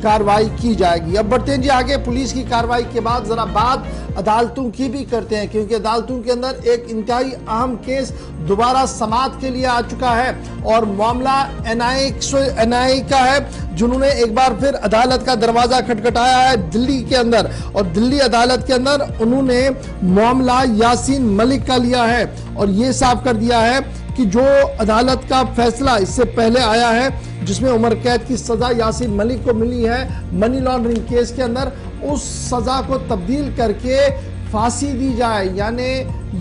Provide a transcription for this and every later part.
कार्रवाई की जाएगी। अब बढ़ते हैं जी आगे। पुलिस की कार्रवाई के बाद जरा बात अदालतों की भी करते हैं, क्योंकि अदालतों के अंदर एक इंतहाई अहम केस दोबारा समाअत के लिए आ चुका है और मामला एनआईए का है, जिन्होंने एक बार फिर अदालत का दरवाजा खटखटाया है दिल्ली के अंदर। और दिल्ली अदालत के अंदर उन्होंने मामला यासीन मलिक का लिया है और ये साफ कर दिया है कि जो अदालत का फैसला इससे पहले आया है जिसमें उम्र कैद की सजा यासीन मलिक को मिली है मनी लॉन्ड्रिंग केस के अंदर, उस सजा को तब्दील करके फांसी दी जाए। यानी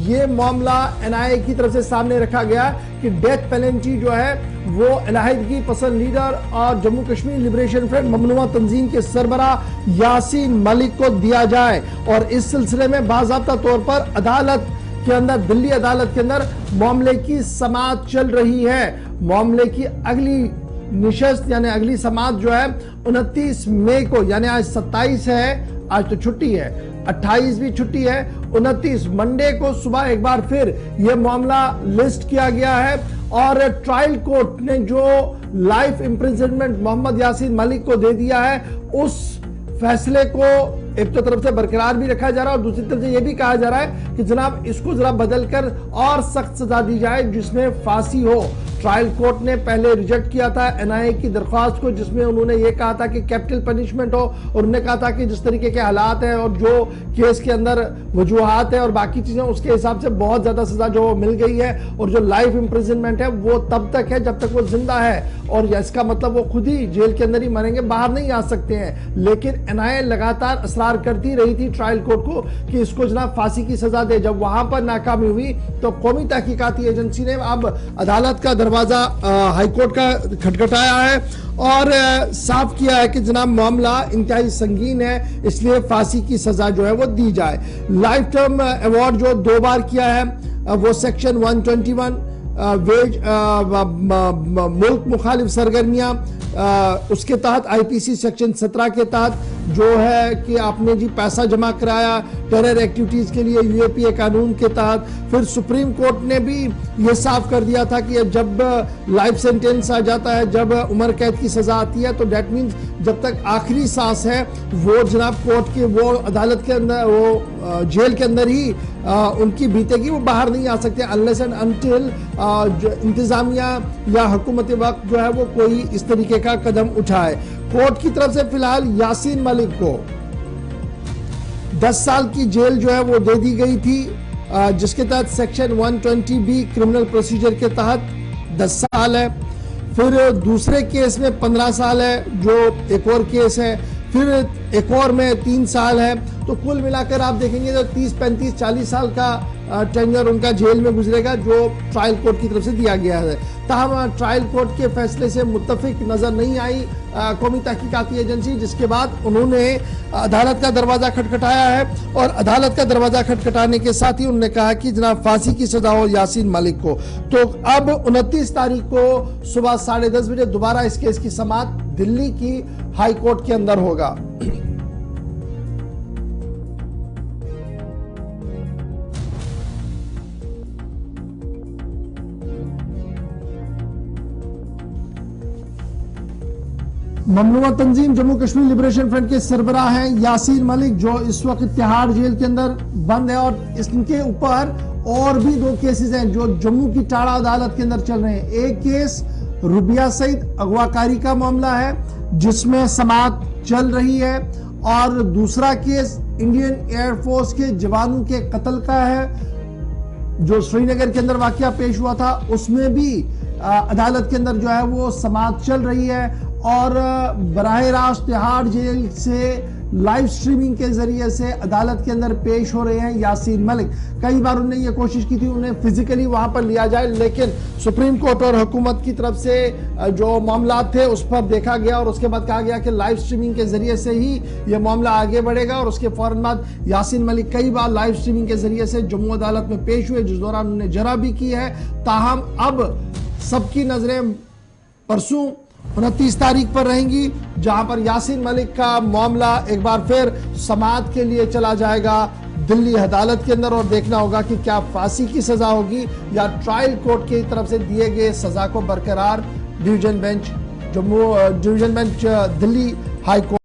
ये मामला एनआईए की तरफ से सामने रखा गया कि डेथ पेनल्टी जो है वो अलहदगी पसंद लीडर और जम्मू कश्मीर लिबरेशन फ्रंट ममनुआ तंजीम के सरबराह यासीन मलिक को दिया जाए। और इस सिलसिले में बाज़ाब्ता तौर पर अदालत के अंदर, दिल्ली अदालत के अंदर मामले की समाअत चल रही है। मामले की अगली निशस्त यानी अगली समाअत जो है 29 मई को, यानी आज 27 है, आज तो छुट्टी है, 28 भी छुट्टी है, 29 मंडे को सुबह एक बार फिर यह मामला लिस्ट किया गया है। और ट्रायल कोर्ट ने जो लाइफ इम्प्रिजनमेंट मोहम्मद यासीन मलिक को दे दिया है, उस फैसले को एक तो तरफ से बरकरार भी रखा जा रहा है और दूसरी तरफ से यह भी कहा जा रहा है कि जनाब इसको जरा बदलकर और सख्त सजा दी जाए जिसमें फांसी हो। ट्रायल कोर्ट ने पहले रिजेक्ट किया था एनआईए की दरख्वास्त को, जिसमें उन्होंने ये कहा था कि कैपिटल पनिशमेंट हो, और उन्होंने कहा था कि जिस तरीके के हालात हैं और जो केस के अंदर वजूहात है और बाकी चीजें, उसके हिसाब से बहुत ज्यादा सजा जो मिल गई है। और जो लाइफ इम्प्रिजनमेंट है वो तब तक है जब तक वो जिंदा है, और इसका मतलब वो खुद ही जेल के अंदर ही मरेंगे, बाहर नहीं आ सकते हैं। लेकिन एनआईए लगातार असरार करती रही थी ट्रायल कोर्ट को कि इसको जनाब फांसी की सजा दे। जब वहां पर नाकामी हुई तो कौमी तहकीकाती एजेंसी ने अब अदालत का दरवाजा हाईकोर्ट का खटखटाया है और साफ किया है कि जनाब मामला इंतहाई संगीन है, इसलिए फांसी की सजा जो है वो दी जाए। लाइफ टर्म अवार्ड जो 2 बार किया है वो सेक्शन 121 वेज मुल्क मुखालिफ सरगर्मियां, उसके तहत आईपीसी सेक्शन 17 के तहत जो है कि आपने जी पैसा जमा कराया टेरर एक्टिविटीज के लिए यूएपीए कानून के तहत। फिर सुप्रीम कोर्ट ने भी ये साफ कर दिया था कि जब लाइफ सेंटेंस आ जाता है, जब उम्र कैद की सजा आती है, तो डेट मीन्स जब तक आखिरी सांस है वो जनाब कोर्ट के, वो अदालत के अंदर, वो जेल के अंदर ही उनकी बीतेगी, वो बाहर नहीं आ सकते अनलेस एंड अनटिल इंतजामिया या हुकूमत वक्त जो है वो कोई इस तरीके का कदम उठाए। कोर्ट की तरफ से फिलहाल यासीन मलिक को 10 साल की जेल जो है वो दे दी गई थी, जिसके तहत सेक्शन 120B क्रिमिनल प्रोसीजर के तहत 10 साल है। फिर दूसरे केस में 15 साल है जो एक और केस है, फिर एक और में 3 साल है। तो कुल मिलाकर आप देखेंगे तो 30, 35, 40 साल का टेन्योर उनका जेल में गुजरेगा, जो ट्रायल कोर्ट की तरफ से दिया गया है। ताहम ट्रायल कोर्ट के फैसले से मुत्तफिक नजर नहीं आई कौमी तहकीकाती एजेंसी, जिसके बाद उन्होंने अदालत का दरवाजा खटखटाया है। और अदालत का दरवाजा खटखटाने के साथ ही उन्होंने कहा कि जनाब फांसी की सजा हो यासीन मलिक को। तो अब 29 तारीख को सुबह 10:30 बजे दोबारा इस केस की समाअत दिल्ली की हाई कोर्ट के अंदर होगा। ममनुआ तंजीम जम्मू कश्मीर लिबरेशन फ्रंट के सरबराह हैं यासीन मलिक, जो इस वक्त तिहाड़ जेल के अंदर बंद है। और इनके ऊपर और भी 2 केसेस हैं जो जम्मू की टाड़ा अदालत के अंदर चल रहे हैं। एक केस रुबिया सईद अगवाकारी का मामला है जिसमें समाअत चल रही है, और दूसरा केस इंडियन एयरफोर्स के जवानों के कत्ल का है जो श्रीनगर के अंदर वाकया पेश हुआ था। उसमें भी अदालत के अंदर जो है वो समाअत चल रही है। और बराह रास्त तिहाड़ जेल से लाइव स्ट्रीमिंग के जरिए से अदालत के अंदर पेश हो रहे हैं यासीन मलिक। कई बार उन्होंने ये कोशिश की थी उन्हें फिजिकली वहां पर लिया जाए, लेकिन सुप्रीम कोर्ट और हुकूमत की तरफ से जो मामला थे उस पर देखा गया और उसके बाद कहा गया कि लाइव स्ट्रीमिंग के जरिए से ही यह मामला आगे बढ़ेगा। और उसके फौरन बाद यासीन मलिक कई बार लाइव स्ट्रीमिंग के जरिए से जम्मू अदालत में पेश हुए, जिस दौरान उन्होंने जरा भी की है। ताहम अब सबकी नजरें परसों 29 तारीख पर रहेंगी, जहां पर यासीन मलिक का मामला एक बार फिर समाअत के लिए चला जाएगा दिल्ली अदालत के अंदर। और देखना होगा कि क्या फांसी की सजा होगी या ट्रायल कोर्ट की तरफ से दिए गए सजा को बरकरार डिवीजन बेंच दिल्ली हाईकोर्ट